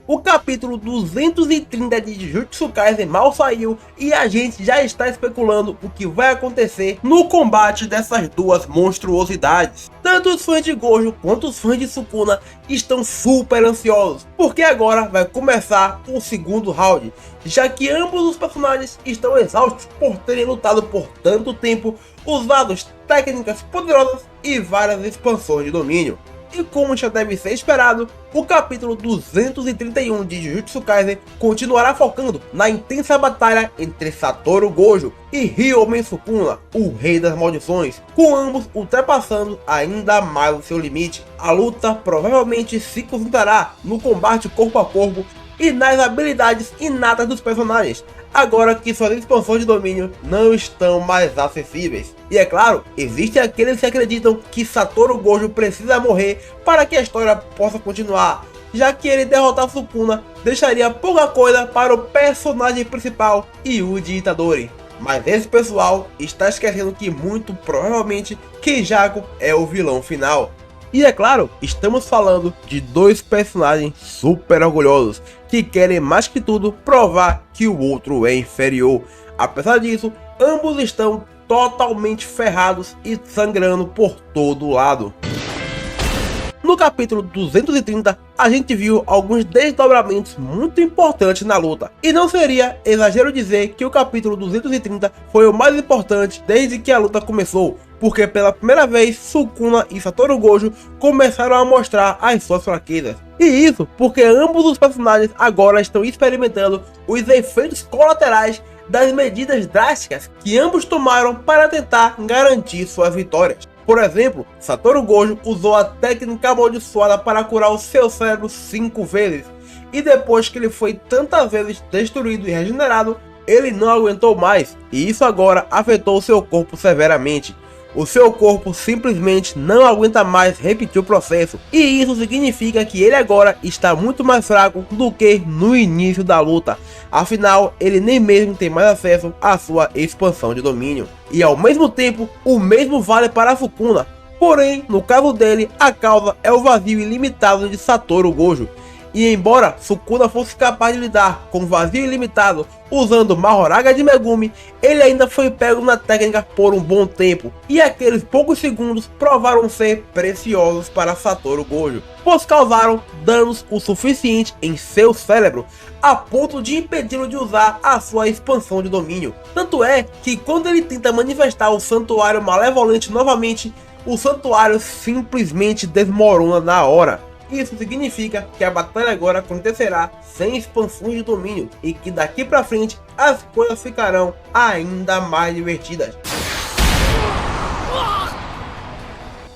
O capítulo 230 de Jujutsu Kaisen mal saiu e a gente já está especulando o que vai acontecer no combate dessas duas monstruosidades. Tanto os fãs de Gojo quanto os fãs de Sukuna estão super ansiosos, porque agora vai começar o segundo round, já que ambos os personagens estão exaustos por terem lutado por tanto tempo, usado técnicas poderosas e várias expansões de domínio. E como já deve ser esperado, o capítulo 231 de Jujutsu Kaisen continuará focando na intensa batalha entre Satoru Gojo e Ryomen Sukuna, o Rei das Maldições, com ambos ultrapassando ainda mais o seu limite. A luta provavelmente se concentrará no combate corpo a corpo e nas habilidades inatas dos personagens, agora que suas expansões de domínio não estão mais acessíveis. E é claro, existem aqueles que acreditam que Satoru Gojo precisa morrer para que a história possa continuar, já que ele derrotar Sukuna deixaria pouca coisa para o personagem principal, Yuji Itadori. Mas esse pessoal está esquecendo que muito provavelmente Kenjaku é o vilão final. E é claro, estamos falando de dois personagens super orgulhosos, que querem mais que tudo provar que o outro é inferior. Apesar disso, ambos estão totalmente ferrados e sangrando por todo lado. No capítulo 230, a gente viu alguns desdobramentos muito importantes na luta, e não seria exagero dizer que o capítulo 230 foi o mais importante desde que a luta começou, porque pela primeira vez Sukuna e Satoru Gojo começaram a mostrar as suas fraquezas. E isso porque ambos os personagens agora estão experimentando os efeitos colaterais das medidas drásticas que ambos tomaram para tentar garantir suas vitórias. Por exemplo, Satoru Gojo usou a técnica amaldiçoada para curar o seu cérebro 5 vezes, e depois que ele foi tantas vezes destruído e regenerado, ele não aguentou mais, e isso agora afetou seu corpo severamente. O seu corpo simplesmente não aguenta mais repetir o processo, e isso significa que ele agora está muito mais fraco do que no início da luta. Afinal, ele nem mesmo tem mais acesso à sua expansão de domínio. E ao mesmo tempo, o mesmo vale para Sukuna. Porém, no caso dele, a causa é o vazio ilimitado de Satoru Gojo. E embora Sukuna fosse capaz de lidar com o vazio ilimitado usando Mahoraga de Megumi, ele ainda foi pego na técnica por um bom tempo, e aqueles poucos segundos provaram ser preciosos para Satoru Gojo, pois causaram danos o suficiente em seu cérebro a ponto de impedi-lo de usar a sua expansão de domínio. Tanto é que quando ele tenta manifestar o Santuário Malevolente novamente, o Santuário simplesmente desmorona na hora. Isso significa que a batalha agora acontecerá sem expansões de domínio e que daqui pra frente as coisas ficarão ainda mais divertidas.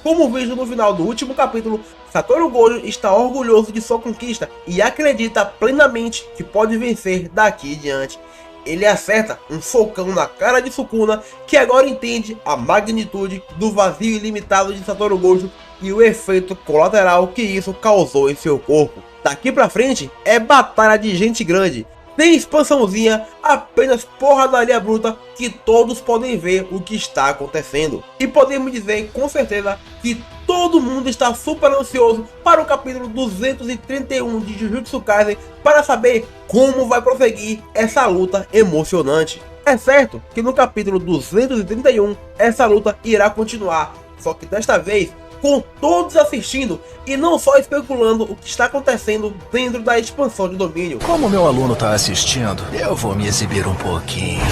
Como visto no final do último capítulo, Satoru Gojo está orgulhoso de sua conquista e acredita plenamente que pode vencer daqui em diante. Ele acerta um socão na cara de Sukuna, que agora entende a magnitude do vazio ilimitado de Satoru Gojo e o efeito colateral que isso causou em seu corpo. Daqui pra frente é batalha de gente grande, sem expansãozinha, apenas porradaria bruta que todos podem ver o que está acontecendo. E podemos dizer com certeza que todo mundo está super ansioso para o capítulo 231 de Jujutsu Kaisen para saber como vai prosseguir essa luta emocionante. É certo que no capítulo 231 essa luta irá continuar, só que desta vez com todos assistindo e não só especulando o que está acontecendo dentro da expansão de domínio. Como meu aluno está assistindo, eu vou me exibir um pouquinho.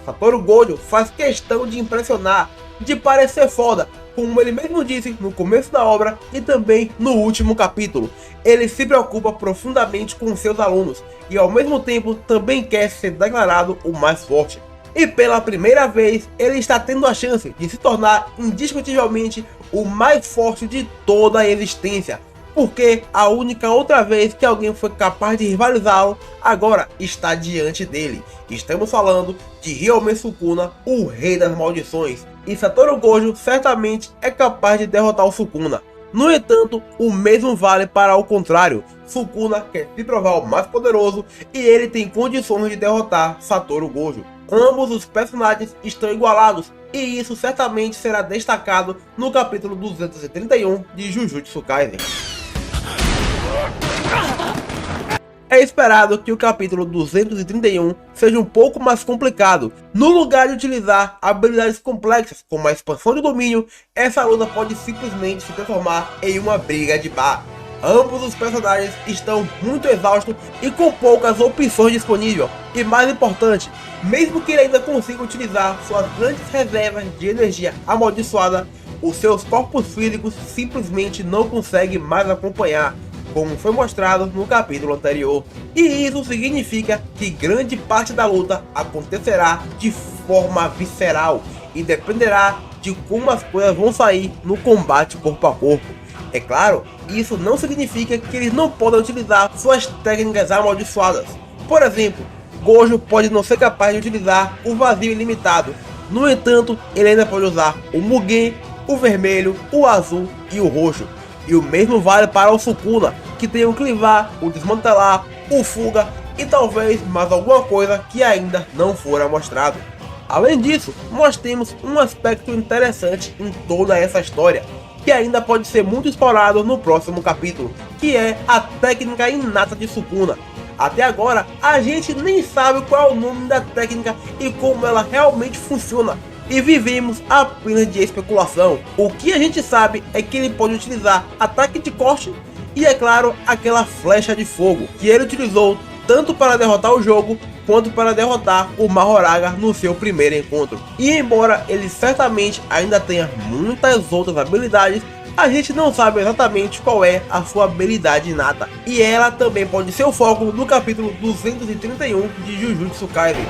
Satoru Gojo faz questão de impressionar, de parecer foda, como ele mesmo disse no começo da obra e também no último capítulo. Ele se preocupa profundamente com seus alunos e ao mesmo tempo também quer ser declarado o mais forte. E pela primeira vez ele está tendo a chance de se tornar indiscutivelmente o mais forte de toda a existência, porque a única outra vez que alguém foi capaz de rivalizá-lo agora está diante dele. Estamos falando de Ryomen Sukuna, o Rei das Maldições, e Satoru Gojo certamente é capaz de derrotar o Sukuna. No entanto, o mesmo vale para o contrário. Sukuna quer se provar o mais poderoso e ele tem condições de derrotar Satoru Gojo. Ambos os personagens estão igualados e isso certamente será destacado no capítulo 231 de Jujutsu Kaisen. É esperado que o capítulo 231 seja um pouco mais complicado. No lugar de utilizar habilidades complexas como a expansão de domínio, essa luta pode simplesmente se transformar em uma briga de bar. Ambos os personagens estão muito exaustos e com poucas opções disponíveis. E mais importante, mesmo que ele ainda consiga utilizar suas grandes reservas de energia amaldiçoada, os seus corpos físicos simplesmente não conseguem mais acompanhar, como foi mostrado no capítulo anterior. E isso significa que grande parte da luta acontecerá de forma visceral e dependerá de como as coisas vão sair no combate corpo a corpo. É claro, isso não significa que eles não podem utilizar suas técnicas amaldiçoadas. Por exemplo, Gojo pode não ser capaz de utilizar o vazio ilimitado. No entanto, ele ainda pode usar o Mugen, o vermelho, o azul e o roxo. E o mesmo vale para o Sukuna, que tem o clivar, o desmantelar, o fuga e talvez mais alguma coisa que ainda não fora mostrado. Além disso, nós temos um aspecto interessante em toda essa história, que ainda pode ser muito explorado no próximo capítulo, que é a técnica inata de Sukuna. Até agora, a gente nem sabe qual é o nome da técnica e como ela realmente funciona, e vivemos apenas de especulação. O que a gente sabe é que ele pode utilizar ataque de corte e, é claro, aquela flecha de fogo, que ele utilizou tanto para derrotar o jogo, quanto para derrotar o Mahoraga no seu primeiro encontro. E embora ele certamente ainda tenha muitas outras habilidades, a gente não sabe exatamente qual é a sua habilidade inata. E ela também pode ser o foco do capítulo 231 de Jujutsu Kaisen.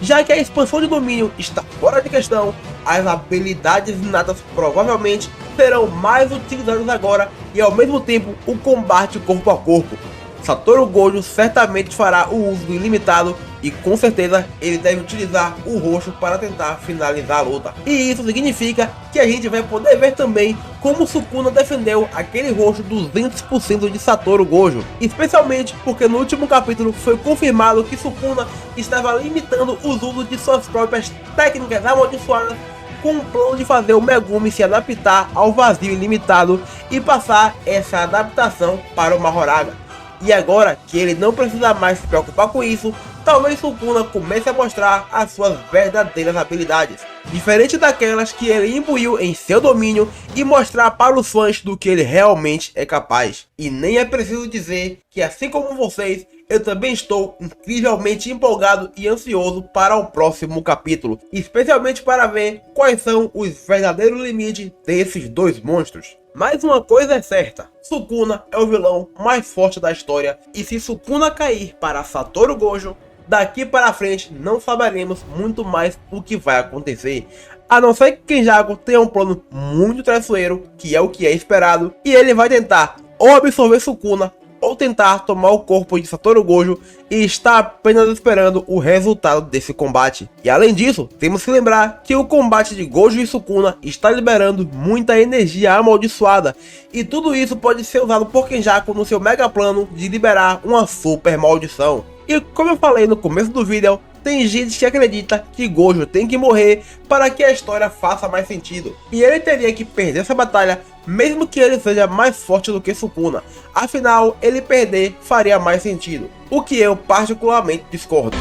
Já que a expansão de domínio está fora de questão, as habilidades inatas provavelmente serão mais utilizadas agora e ao mesmo tempo o combate corpo a corpo. Satoru Gojo certamente fará o uso do ilimitado e com certeza ele deve utilizar o roxo para tentar finalizar a luta. E isso significa que a gente vai poder ver também como Sukuna defendeu aquele roxo 200% de Satoru Gojo. Especialmente porque no último capítulo foi confirmado que Sukuna estava limitando os usos de suas próprias técnicas amaldiçoadas com o plano de fazer o Megumi se adaptar ao vazio ilimitado e passar essa adaptação para o Mahoraga. E agora que ele não precisa mais se preocupar com isso, talvez Sukuna comece a mostrar as suas verdadeiras habilidades, diferente daquelas que ele imbuiu em seu domínio, e mostrar para os fãs do que ele realmente é capaz. E nem é preciso dizer que, assim como vocês, eu também estou incrivelmente empolgado e ansioso para o próximo capítulo, especialmente para ver quais são os verdadeiros limites desses dois monstros. Mas uma coisa é certa, Sukuna é o vilão mais forte da história, e se Sukuna cair para Satoru Gojo, daqui para frente não saberemos muito mais o que vai acontecer, a não ser que Kenjaku tenha um plano muito traiçoeiro, que é o que é esperado, e ele vai tentar ou absorver Sukuna, ou tentar tomar o corpo de Satoru Gojo, e está apenas esperando o resultado desse combate. E além disso, temos que lembrar que o combate de Gojo e Sukuna está liberando muita energia amaldiçoada, e tudo isso pode ser usado por Kenjaku no seu mega plano de liberar uma super maldição. E como eu falei no começo do vídeo, tem gente que acredita que Gojo tem que morrer para que a história faça mais sentido, e ele teria que perder essa batalha mesmo que ele seja mais forte do que Sukuna. Afinal, ele perder faria mais sentido, o que eu particularmente discordo.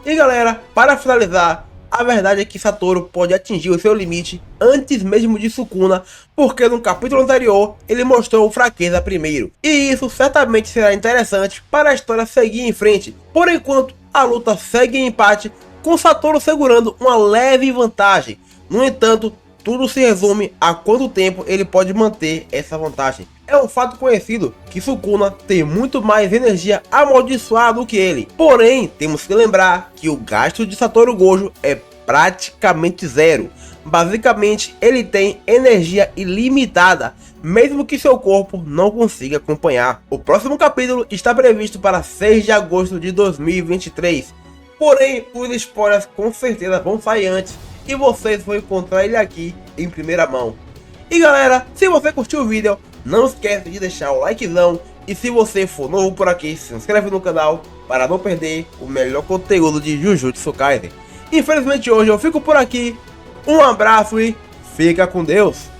E galera, para finalizar, a verdade é que Satoru pode atingir o seu limite antes mesmo de Sukuna, porque no capítulo anterior ele mostrou fraqueza primeiro, e isso certamente será interessante para a história seguir em frente. Por enquanto, a luta segue em empate, com Satoru segurando uma leve vantagem. No entanto, tudo se resume a quanto tempo ele pode manter essa vantagem. É um fato conhecido que Sukuna tem muito mais energia amaldiçoada do que ele. Porém, temos que lembrar que o gasto de Satoru Gojo é praticamente zero. Basicamente, ele tem energia ilimitada, mesmo que seu corpo não consiga acompanhar. O próximo capítulo está previsto para 6 de agosto de 2023. Porém, os spoilers com certeza vão sair antes, e vocês vão encontrar ele aqui em primeira mão. E galera, se você curtiu o vídeo, não esquece de deixar o likezão, e se você for novo por aqui, se inscreve no canal para não perder o melhor conteúdo de Jujutsu Kaisen. Infelizmente hoje eu fico por aqui, um abraço e fica com Deus!